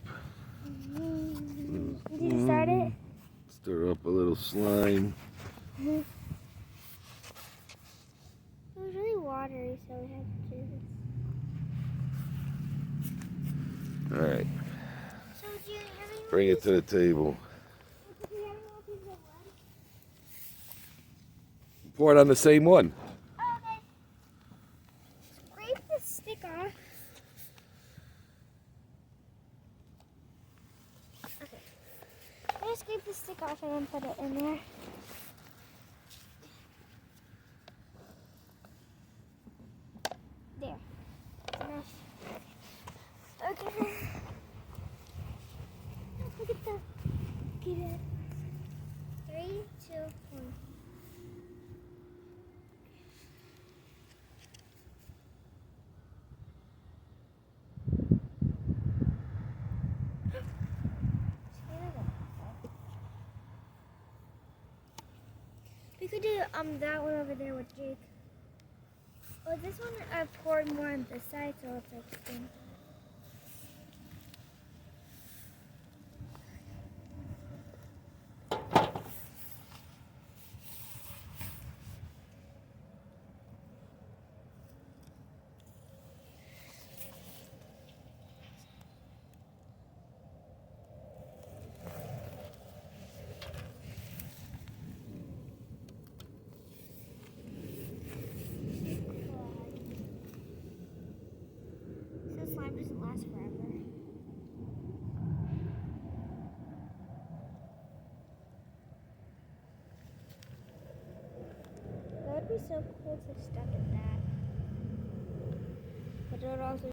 up. Did you start it? Stir up a little slime. It was really watery, so we had to do this. Alright, So do you have any more bring it to the table. Do you have any more pieces of wood? Pour it on the same one. Oh, okay. Scrape the stick off. Okay. I'm gonna scrape the stick off and then put it in there. There. Enough. Okay. Look at that. Get it. 3, 2, 1. We could do that one over there with Jake. Oh, this one I poured more on this side, so it's like thin. So slime doesn't last forever. That would be so cool to stuck at that. But it would also